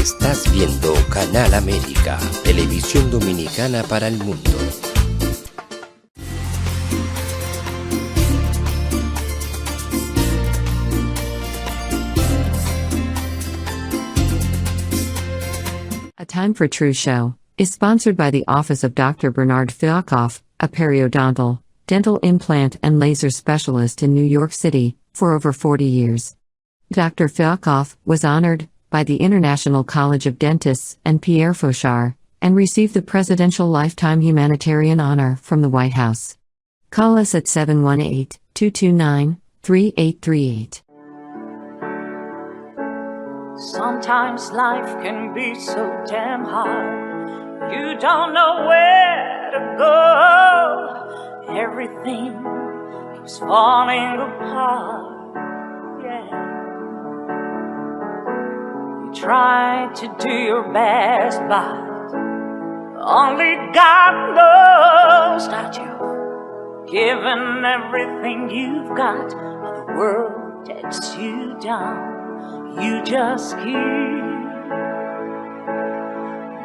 Estás viendo Canal América, televisión dominicana para el mundo. A Time for Truth show is sponsored by the Office of Dr. Bernard Fialkoff, a periodontal, dental implant and laser specialist in New York City, for over 40 years. Dr. Fialkoff was honored by the International College of Dentists and Pierre Fauchard, and received the Presidential Lifetime Humanitarian Honor from the White House. Call us at 718-229-3838. Sometimes life can be so damn hard. You don't know where to go. Everything keeps falling apart. Yeah. You try to do your best, but only God knows that you've given everything you've got, but the world takes you down. You just keep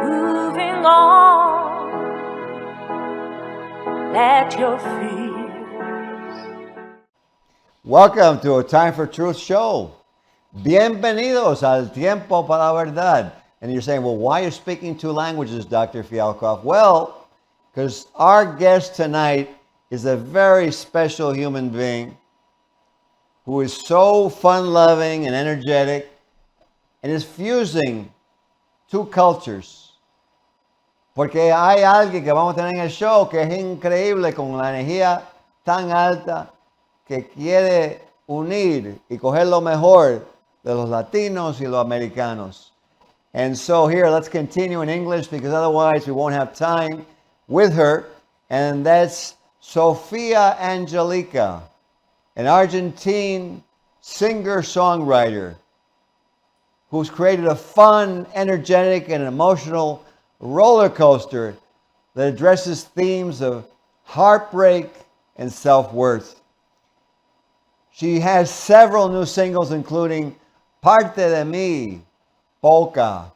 moving on. Let your fears. Welcome to A Time for Truth show. Bienvenidos al Tiempo para la Verdad. And you're saying, well, why are you speaking two languages, Dr. Fialkoff? Well, because our guest tonight is a very special human being who is so fun-loving and energetic and is fusing two cultures. Porque hay alguien que vamos a tener en el show que es increíble con la energía tan alta que quiere unir y coger lo mejor de los latinos y los americanos. And so here, let's continue in English because otherwise we won't have time with her. And that's Sophia Angelica, an Argentine singer-songwriter who's created a fun, energetic, and emotional roller coaster that addresses themes of heartbreak and self-worth. She has several new singles, including Parte de mí, Polka,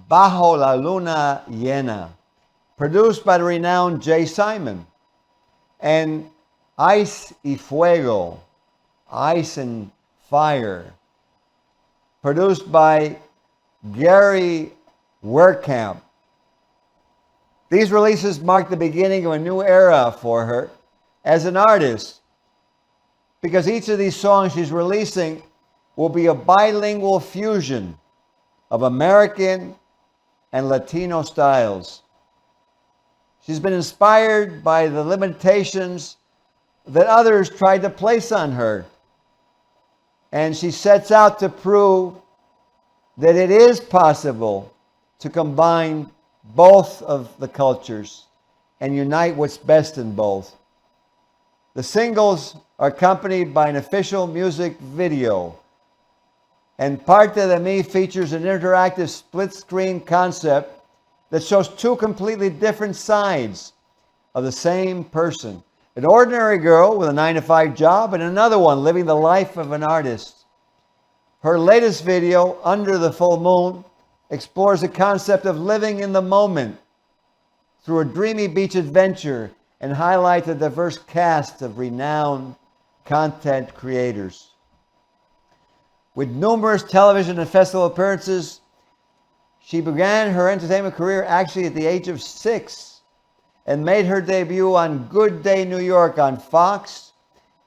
Bajo la luna llena, produced by the renowned Jay Simon, and Ice y Fuego, Ice and Fire, produced by Gary Wehrkamp. These releases mark the beginning of a new era for her as an artist, because each of these songs she's releasing will be a bilingual fusion of American and Latino styles. She's been inspired by the limitations that others tried to place on her. And she sets out to prove that it is possible to combine both of the cultures and unite what's best in both. The singles are accompanied by an official music video. And Parte de mí features an interactive split-screen concept that shows two completely different sides of the same person. An ordinary girl with a 9-to-5 job and another one living the life of an artist. Her latest video, Under the Full Moon, explores the concept of living in the moment through a dreamy beach adventure and highlights a diverse cast of renowned content creators. With numerous television and festival appearances, she began her entertainment career actually at the age of 6 and made her debut on Good Day New York on Fox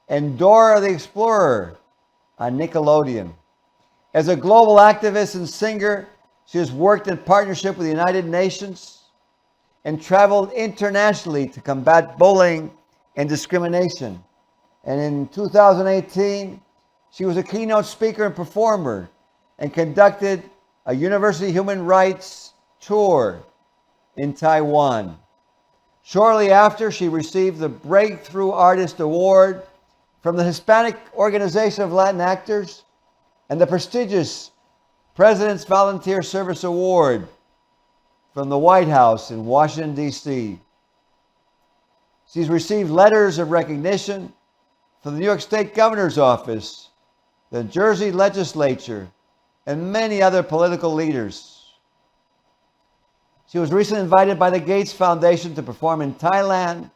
and Dora the Explorer on Nickelodeon. As a global activist and singer, she has worked in partnership with the United Nations and traveled internationally to combat bullying and discrimination. And in 2018, she was a keynote speaker and performer and conducted a university human rights tour in Taiwan. Shortly after, she received the Breakthrough Artist Award from the Hispanic Organization of Latin Actors and the prestigious President's Volunteer Service Award from the White House in Washington, D.C. She's received letters of recognition from the New York State Governor's Office, the Jersey Legislature, and many other political leaders. She was recently invited by the Gates Foundation to perform in Thailand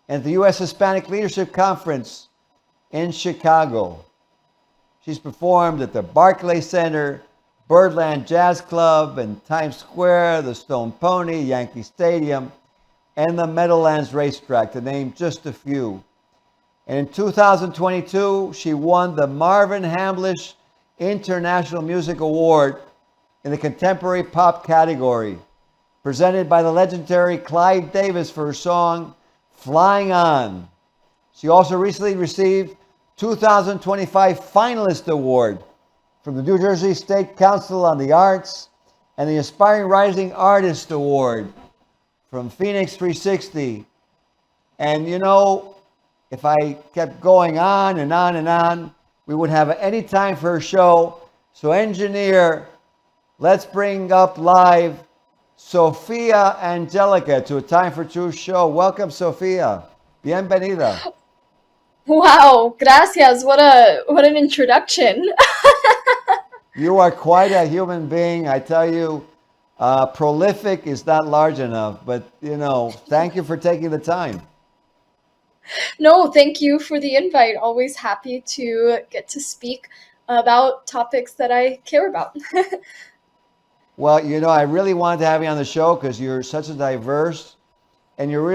and at the U.S. Hispanic Leadership Conference in Chicago. She's performed at the Barclay Center, Birdland Jazz Club, and Times Square, the Stone Pony, Yankee Stadium, and the Meadowlands racetrack, to name just a few. And in 2022, she won the Marvin Hamlisch International Music Award in the Contemporary Pop category, presented by the legendary Clyde Davis for her song, Flying On. She also recently received 2025 Finalist Award from the New Jersey State Council on the Arts and the Aspiring Rising Artist Award from Phoenix 360. And you know, if I kept going on and on and on, we wouldn't have any time for her show. So engineer, let's bring up live Sophia Angelica to A Time for Truth show. Welcome, Sophia. Bienvenida. Wow, gracias. What an introduction. You are quite a human being. I tell you, prolific is not large enough, but you know, thank you for taking the time. No, thank you for the invite. Always happy to get to speak about topics that I care about. Well, you know, I really wanted to have you on the show because you're such a diverse, and you're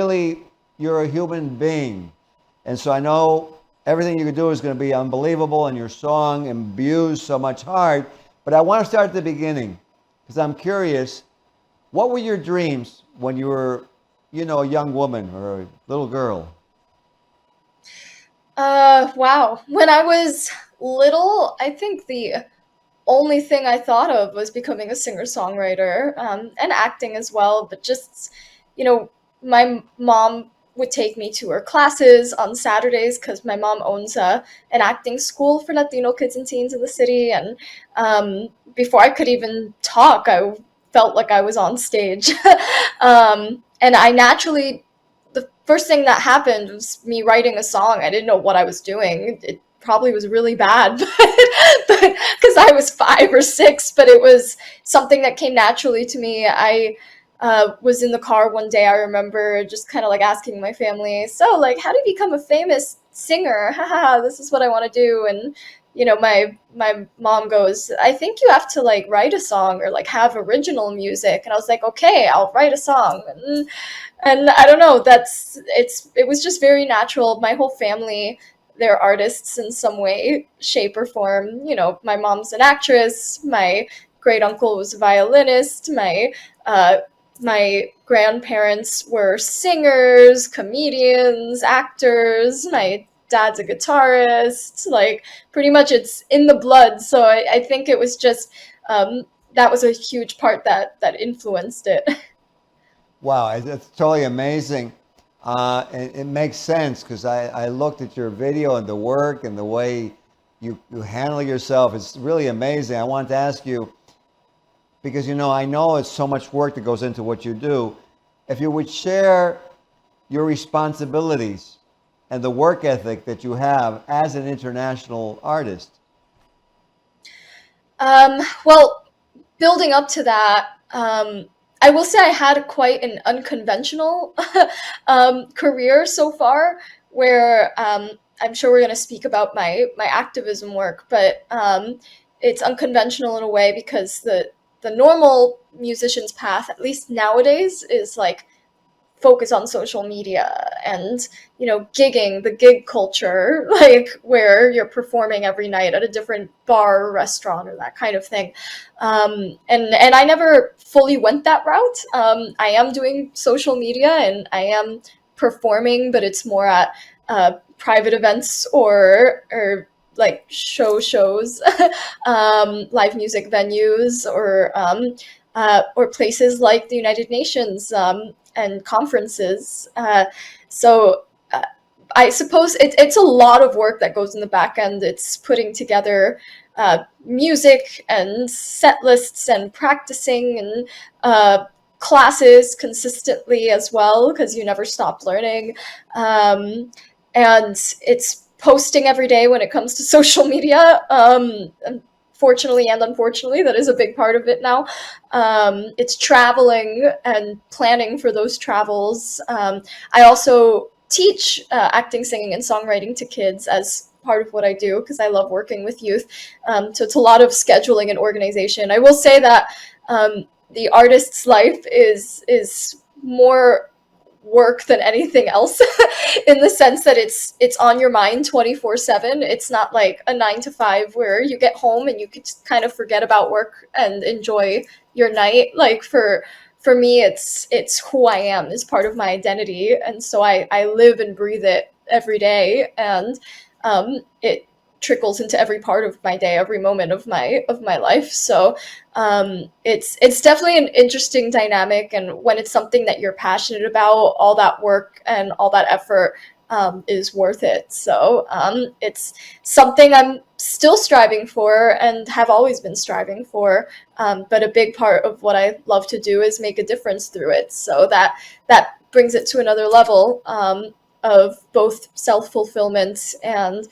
a human being. And so I know everything you can do is going to be unbelievable, and your song imbues so much heart. But I want to start at the beginning because I'm curious, what were your dreams when you were, you know, a young woman or a little girl? Wow. When I was little, I think the only thing I thought of was becoming a singer-songwriter, and acting as well. But just, you know, my mom would take me to her classes on Saturdays because my mom owns an acting school for Latino kids and teens in the city. And before I could even talk, I felt like I was on stage. And I naturally, the first thing that happened was me writing a song. I didn't know what I was doing. It probably was really bad, but because I was 5 or 6, but it was something that came naturally to me. I was in the car one day, I remember just kind of like asking my family, so like, how do you become a famous singer? Haha, this is what I want to do. And you know, my mom goes, I think you have to like write a song or like have original music. And I was like, okay, I'll write a song. And I don't know, it was just very natural. My whole family, they're artists in some way, shape, or form. You know, my mom's an actress. My great uncle was a violinist. My grandparents were singers, comedians, actors. My dad's a guitarist. Like, pretty much it's in the blood. So I think it was just, that was a huge part that influenced it. Wow, that's totally amazing. It makes sense because I looked at your video and the work and the way you handle yourself. It's really amazing. I wanted to ask you, because you know, I know it's so much work that goes into what you do, if you would share your responsibilities and the work ethic that you have as an international artist. Well, building up to that, I will say I had quite an unconventional career so far, where I'm sure we're going to speak about my activism work, but it's unconventional in a way because the normal musician's path, at least nowadays, is like focus on social media and, you know, gigging, the gig culture, like where you're performing every night at a different bar or restaurant or that kind of thing. And I never fully went that route. I am doing social media and I am performing, but it's more at private events or like shows, live music venues, or places like the United Nations and conferences. So I suppose it's a lot of work that goes in the back end. It's putting together music and set lists and practicing and classes consistently as well, because you never stop learning. And it's posting every day when it comes to social media. fortunately and unfortunately, that is a big part of it now. It's traveling and planning for those travels. I also teach acting, singing, and songwriting to kids as part of what I do because I love working with youth. So it's a lot of scheduling and organization. I will say that the artist's life is more work than anything else in the sense that it's on your mind 24/7. It's not like a 9 to 5 where you get home and you could just kind of forget about work and enjoy your night. Like for me, it's who I am, is part of my identity, and so I live and breathe it every day, and it trickles into every part of my day, every moment of my life. So it's definitely an interesting dynamic, and when it's something that you're passionate about, all that work and all that effort is worth it. So it's something I'm still striving for and have always been striving for, but a big part of what I love to do is make a difference through it. So that brings it to another level of both self-fulfillment and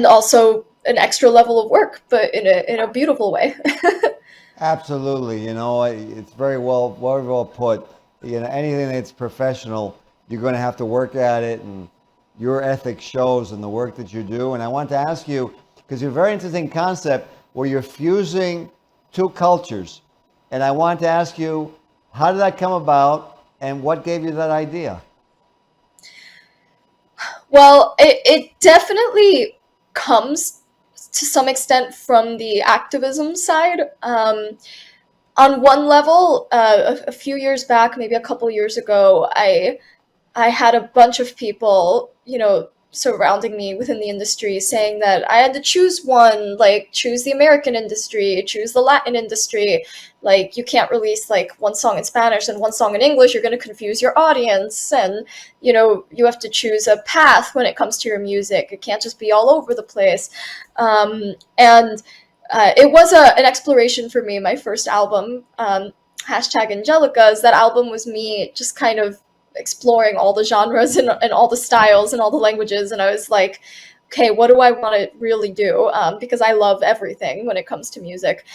also an extra level of work, but in a beautiful way. Absolutely. It's very well put. Anything that's professional, you're going to have to work at it, and your ethic shows in the work that you do. And I want to ask you, because you're a very interesting concept where you're fusing two cultures. And I want to ask you, how did that come about, and what gave you that idea? Well, it definitely comes to some extent from the activism side. On one level, a few years back, maybe a couple years ago, I had a bunch of people, surrounding me within the industry saying that I had to choose one, like choose the American industry, choose the Latin industry. Like you can't release like one song in Spanish and one song in English, you're going to confuse your audience. And, you have to choose a path when it comes to your music. It can't just be all over the place. It was an exploration for me. My first album, #Angelica, that album was me just kind of exploring all the genres and all the styles and all the languages, and I was like, okay, what do I want to really do? Because I love everything when it comes to music,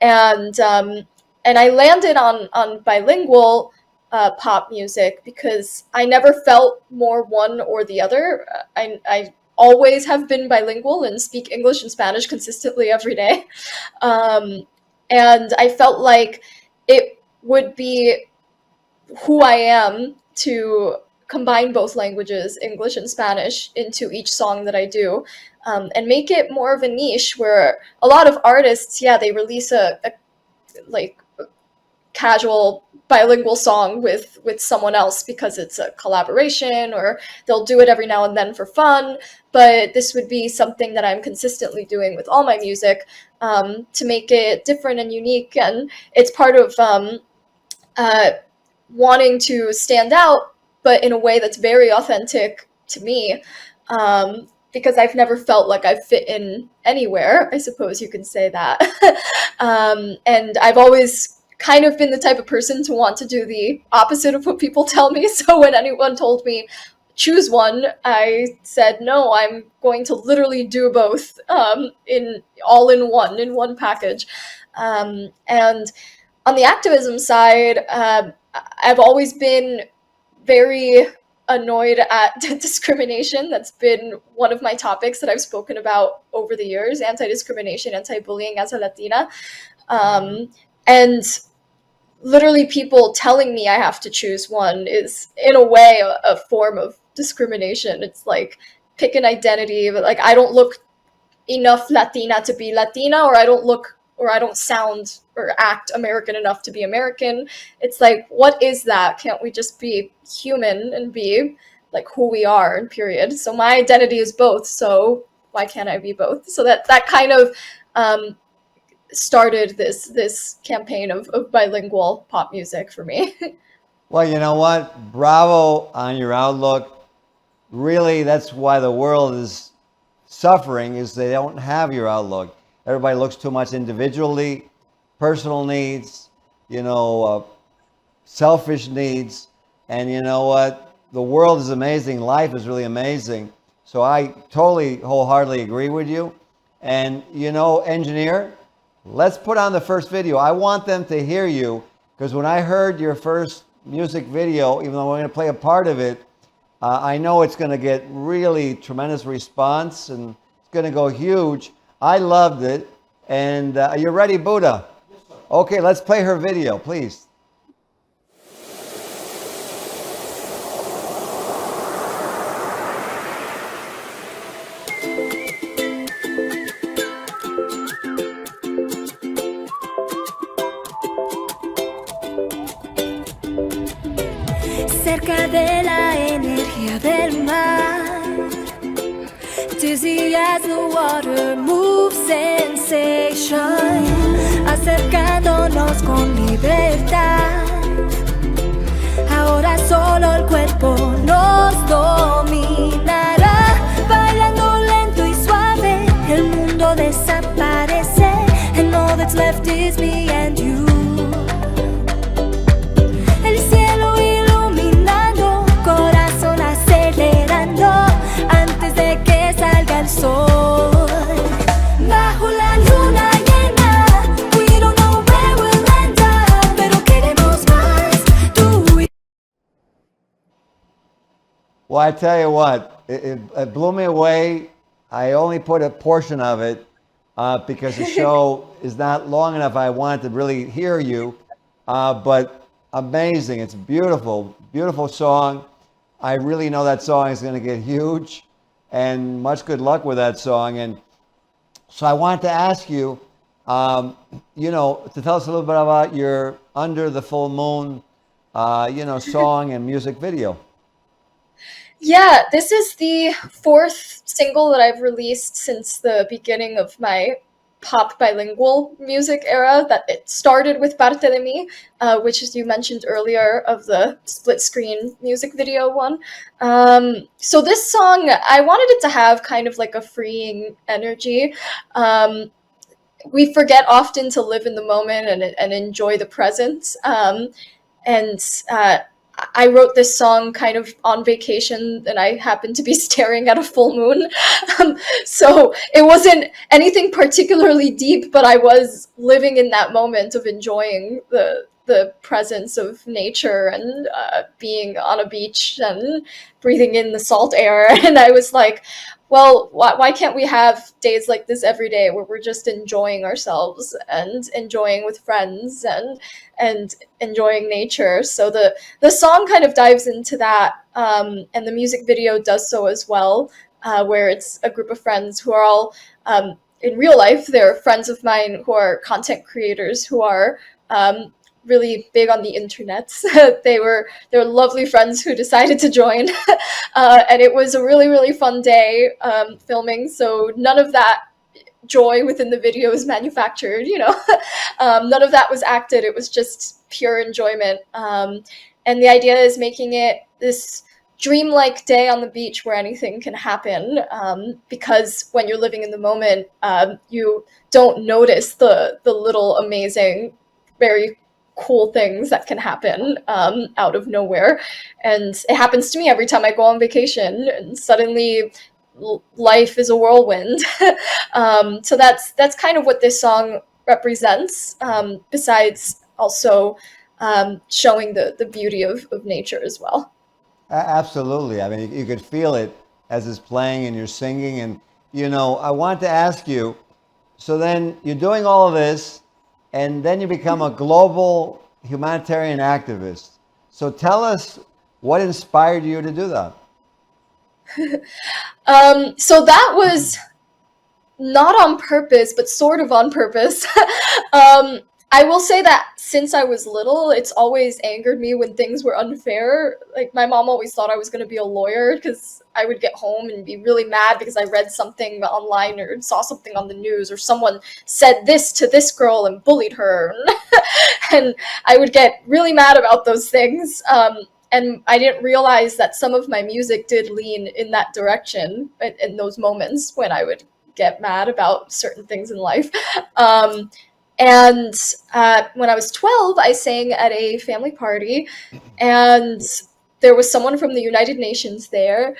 and I landed on bilingual pop music because I never felt more one or the other. I always have been bilingual and speak English and Spanish consistently every day, and I felt like it would be who I am to combine both languages, English and Spanish, into each song that I do, and make it more of a niche where a lot of artists, they release a casual bilingual song with someone else because it's a collaboration, or they'll do it every now and then for fun. But this would be something that I'm consistently doing with all my music, to make it different and unique. And it's part of wanting to stand out, but in a way that's very authentic to me, because I've never felt like I've fit in anywhere, I suppose you can say that. And I've always kind of been the type of person to want to do the opposite of what people tell me. So when anyone told me, choose one, I said, no, I'm going to literally do both, in one package. And on the activism side, I've always been very annoyed at discrimination. That's been one of my topics that I've spoken about over the years: anti-discrimination, anti-bullying as a Latina. And literally people telling me I have to choose one is, in a way, a form of discrimination. It's like, pick an identity, but like I don't look enough Latina to be Latina, or I don't sound or act American enough to be American. It's like, what is that? Can't we just be human and be like who we are, and period? So my identity is both, so why can't I be both? So that kind of started this campaign of bilingual pop music for me. Well, you know what? Bravo on your outlook. Really, that's why the world is suffering, is they don't have your outlook. Everybody looks too much individually, personal needs, selfish needs. And you know what? The world is amazing. Life is really amazing. So I totally, wholeheartedly agree with you. And you know, engineer, let's put on the first video. I want them to hear you, because when I heard your first music video, even though we're going to play a part of it, I know it's going to get really tremendous response and it's going to go huge. I loved it. And are you ready, Buddha? Yes, sir. Okay, let's play her video, please. Cerca de la energía del mar, dizzy as the water moves sensation, acercándonos con libertad. Ahora solo el cuerpo nos dominará, bailando lento y suave, el mundo desaparece, and all that's left is me and you. El cielo iluminando, corazón acelerando, antes de que salga el sol. Bajo la luna llena, we don't know where we'll end up, pero queremos más, tú y... Well, I tell you what, it blew me away. I only put a portion of it because the show is not long enough. I wanted to really hear you, but amazing. It's beautiful, beautiful song. I really know that song is going to get huge, and much good luck with that song. And so I wanted to ask you, you know, to tell us a little bit about your Under the Full Moon, you know, song and music video. Yeah, this is the fourth single that I've released since the beginning of my pop bilingual music era. That it started with Parte de Mi, which, as you mentioned earlier, of the split screen music video one. So this song, I wanted it to have kind of like a freeing energy. We forget often to live in the moment and enjoy the present. I wrote this song kind of on vacation, and I happened to be staring at a full moon. So it wasn't anything particularly deep, but I was living in that moment of enjoying the presence of nature and being on a beach and breathing in the salt air. And I was like, well, why can't we have days like this every day where we're just enjoying ourselves and enjoying with friends and enjoying nature? So the song kind of dives into that, and the music video does so as well, where it's a group of friends who are all, in real life, they're friends of mine who are content creators who are really big on the internet. They're lovely friends who decided to join, and it was a really, really fun day filming. So none of that joy within the video is manufactured, you know. None of that was acted. It was just pure enjoyment. And the idea is making it this dreamlike day on the beach where anything can happen, because when you're living in the moment, you don't notice the little amazing, very cool things that can happen out of nowhere. And it happens to me every time I go on vacation, and suddenly life is a whirlwind. So that's kind of what this song represents, besides also showing the beauty of nature as well. Absolutely. I mean, you could feel it as it's playing and you're singing. And, you know, I want to ask you, so then you're doing all of this, and then you become a global humanitarian activist. So tell us what inspired you to do that. So that was not on purpose, but sort of on purpose. I will say that since I was little, it's always angered me when things were unfair. Like, my mom always thought I was going to be a lawyer, because I would get home and be really mad because I read something online or saw something on the news, or someone said this to this girl and bullied her. And I would get really mad about those things. And I didn't realize that some of my music did lean in that direction in those moments when I would get mad about certain things in life. And when I was 12, I sang at a family party, and there was someone from the United Nations there,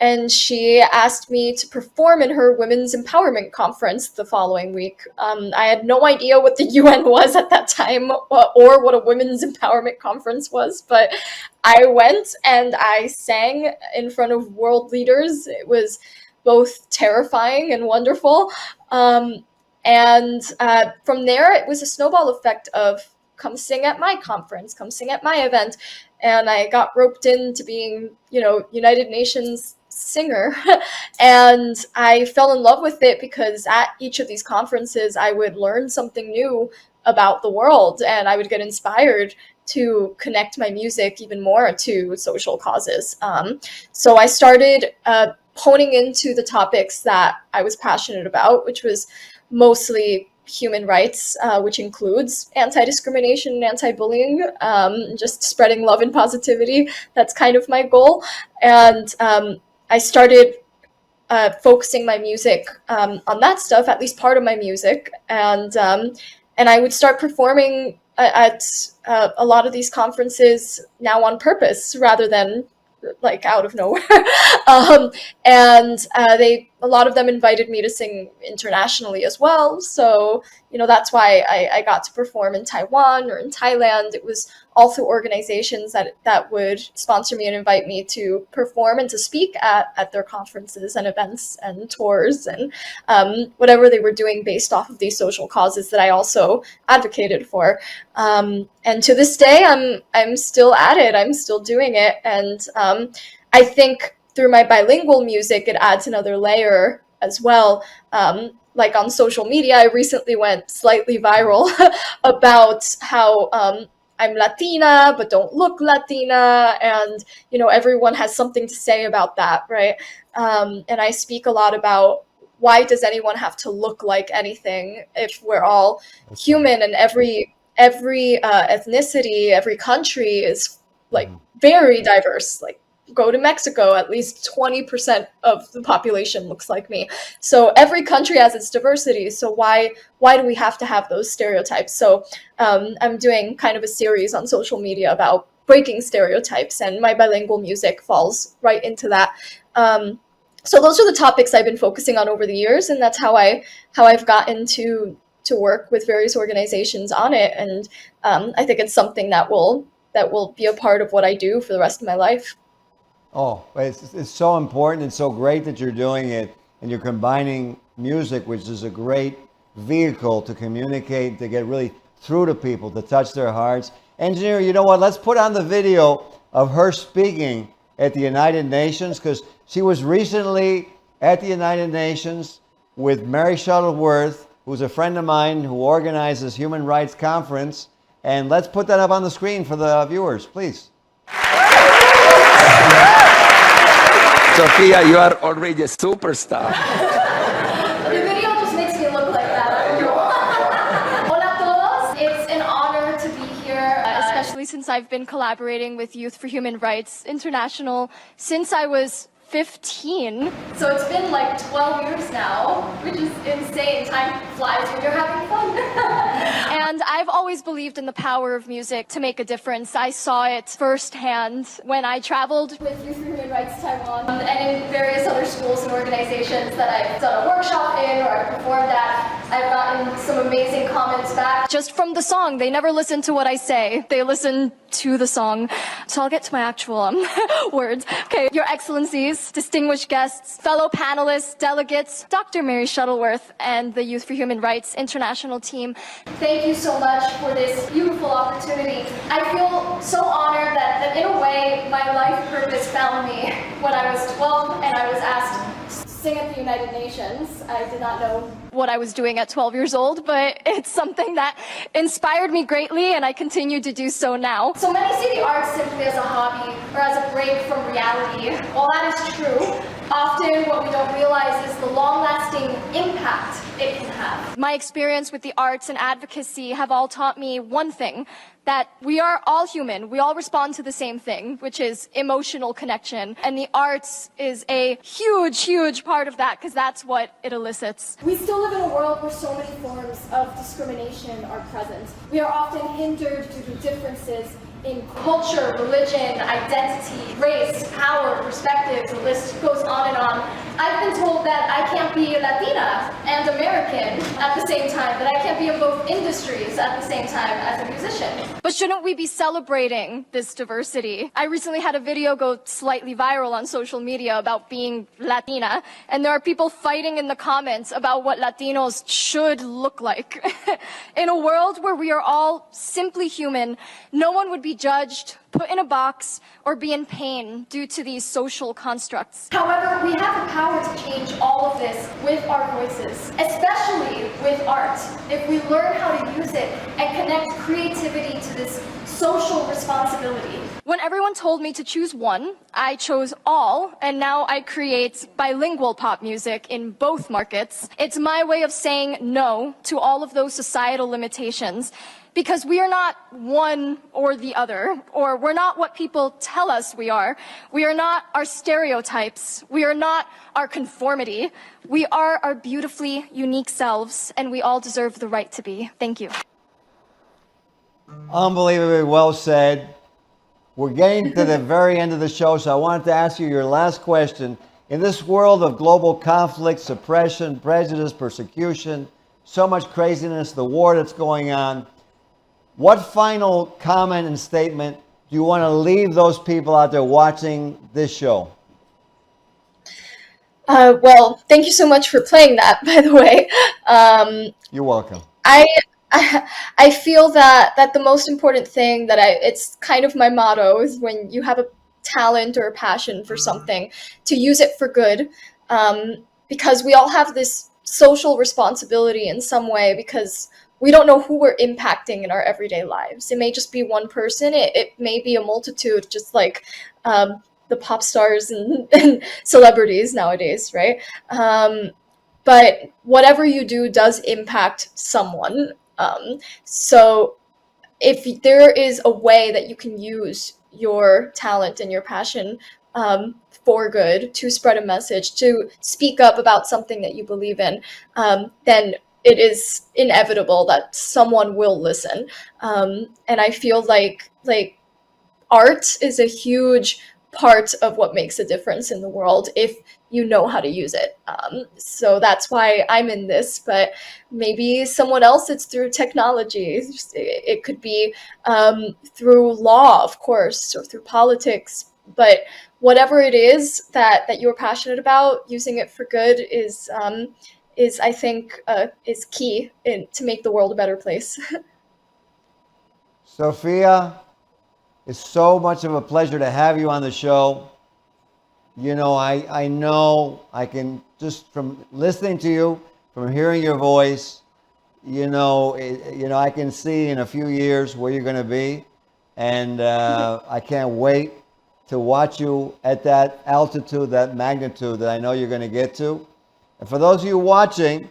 and she asked me to perform in her women's empowerment conference the following week. I had no idea what the UN was at that time or what a women's empowerment conference was, but I went and I sang in front of world leaders. It was both terrifying and wonderful. And from there, it was a snowball effect of come sing at my conference, come sing at my event. And I got roped into being, United Nations singer. And I fell in love with it because at each of these conferences, I would learn something new about the world, and I would get inspired to connect my music even more to social causes. So I started honing into the topics that I was passionate about, which was mostly human rights, which includes anti-discrimination and anti-bullying, just spreading love and positivity. That's kind of my goal. And I started focusing my music on that stuff, at least part of my music. And I would start performing at a lot of these conferences now on purpose rather than like out of nowhere. A lot of them invited me to sing internationally as well. So, that's why I got to perform in Taiwan or in Thailand. It was all through organizations that would sponsor me and invite me to perform and to speak at their conferences and events and tours and whatever they were doing based off of these social causes that I also advocated for. And to this day, I'm still at it. I'm still doing it. And I think through my bilingual music, it adds another layer as well. Like on social media, I recently went slightly viral about how I'm Latina, but don't look Latina. And, everyone has something to say about that, right? And I speak a lot about why does anyone have to look like anything if we're all human, and every ethnicity, every country is like very diverse. Like, go to Mexico, at least 20% of the population looks like me. So every country has its diversity. So why do we have to have those stereotypes? So I'm doing kind of a series on social media about breaking stereotypes, and my bilingual music falls right into that. So those are the topics I've been focusing on over the years, and that's how I've gotten to work with various organizations on it. And I think it's something that will be a part of what I do for the rest of my life. Oh, it's so important and so great that you're doing it, and you're combining music, which is a great vehicle to communicate, to get really through to people, to touch their hearts. Engineer, you know what? Let's put on the video of her speaking at the United Nations, because she was recently at the United Nations with Mary Shuttleworth, who's a friend of mine who organizes Human Rights Conference. And let's put that up on the screen for the viewers, please. Sophia, you are already a superstar. The video just makes me look like that. Hola todos. It's an honor to be here, especially since I've been collaborating with Youth for Human Rights International since I was 15. So it's been like 12 years now, which is insane. Time flies when you're having fun. And I've always believed in the power of music to make a difference. I saw it firsthand when I traveled with Youth for Human Rights Taiwan and in various other schools and organizations that I've done a workshop in or I've performed at. I've gotten some amazing comments back just from the song. They never listen to what I say. They listen to the song. So I'll get to my actual words. Okay, Your Excellencies, distinguished guests, fellow panelists, delegates, Dr. Mary Shuttleworth, and the Youth for Human Rights International team. Thank you so much for this beautiful opportunity. I feel so honored that in a way, my life purpose found me when I was 12 and I was asked to sing at the United Nations. I did not know what I was doing at 12 years old, but it's something that inspired me greatly, and I continue to do so now. So many see the arts simply as a hobby or as a break from reality. While that is true, often what we don't realize is the long-lasting impact it can have. My experience with the arts and advocacy have all taught me one thing, that we are all human. We all respond to the same thing, which is emotional connection. And the arts is a huge, huge part of that, because that's what it elicits. We still live in a world where so many forms of discrimination are present. We are often hindered due to differences in culture, religion, identity, race, power, perspectives, the list goes on and on. I've been told that I can't be Latina and American at the same time, that I can't be in both industries at the same time as a musician. But shouldn't we be celebrating this diversity? I recently had a video go slightly viral on social media about being Latina, and there are people fighting in the comments about what Latinos should look like. In a world where we are all simply human, no one would be judged, put in a box, or be in pain due to these social constructs. However, we have the power to change all of this with our voices, especially with art. If we learn how to use it and connect creativity to this social responsibility. When everyone told me to choose one, I chose all, and now I create bilingual pop music in both markets. It's my way of saying no to all of those societal limitations, because we are not one or the other, or we're not what people tell us we are. We are not our stereotypes. We are not our conformity. We are our beautifully unique selves, and we all deserve the right to be. Thank you. Unbelievably well said. We're getting to the very end of the show, so I wanted to ask you your last question. In this world of global conflict, suppression, prejudice, persecution, so much craziness, the war that's going on, what final comment and statement do you want to leave those people out there watching this show? Well, thank you so much for playing that, by the way. You're welcome. I feel that the most important thing it's kind of my motto is when you have a talent or a passion for something, to use it for good, because we all have this social responsibility in some way, because we don't know who we're impacting in our everyday lives. It may just be one person. It may be a multitude, just like the pop stars and celebrities nowadays, right? But whatever you do does impact someone. So if there is a way that you can use your talent and your passion for good, to spread a message, to speak up about something that you believe in, then it is inevitable that someone will listen. And I feel like art is a huge part of what makes a difference in the world if you know how to use it. So that's why I'm in this, but maybe someone else, it's through technology. It could be through law, of course, or through politics, but whatever it is that you're passionate about, using it for good is I think is key to make the world a better place. Sophia, it's so much of a pleasure to have you on the show. You know, I know I can, just from listening to you, from hearing your voice, I can see in a few years where you're going to be. And I can't wait to watch you at that altitude, that magnitude that I know you're going to get to. And for those of you watching,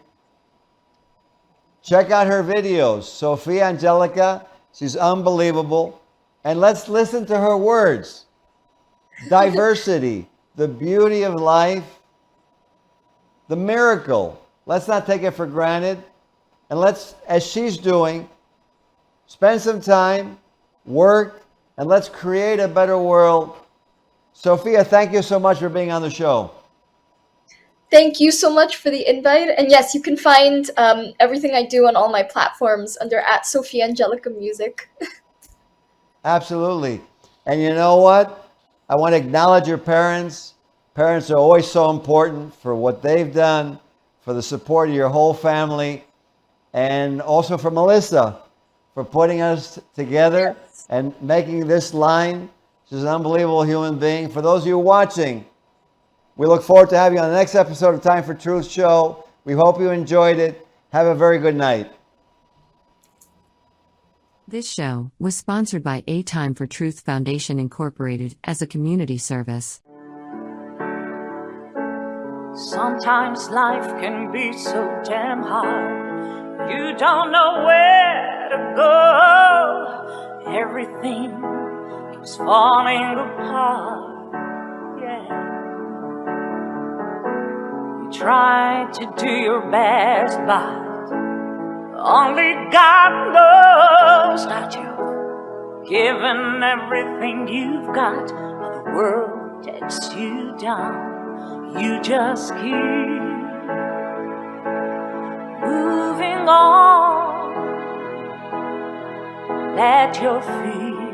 check out her videos. Sophia Angelica, she's unbelievable. And let's listen to her words. Diversity, the beauty of life, the miracle. Let's not take it for granted. And let's, as she's doing, spend some time, work, and let's create a better world. Sophia, thank you so much for being on the show. Thank you so much for the invite. And yes, you can find everything I do on all my platforms under @SophiaAngelicaMusic. Absolutely. And you know what? I want to acknowledge your parents. Parents are always so important for what they've done, for the support of your whole family, and also for Melissa for putting us together and making this line. She's an unbelievable human being. For those of you watching, we look forward to having you on the next episode of Time for Truth show. We hope you enjoyed it. Have a very good night. This show was sponsored by A Time for Truth Foundation Incorporated as a community service. Sometimes life can be so damn hard. You don't know where to go. Everything keeps falling apart. Yeah. You try to do your best, but only God knows that you've giving everything you've got, or the world takes you down. You just keep moving on. Let your feet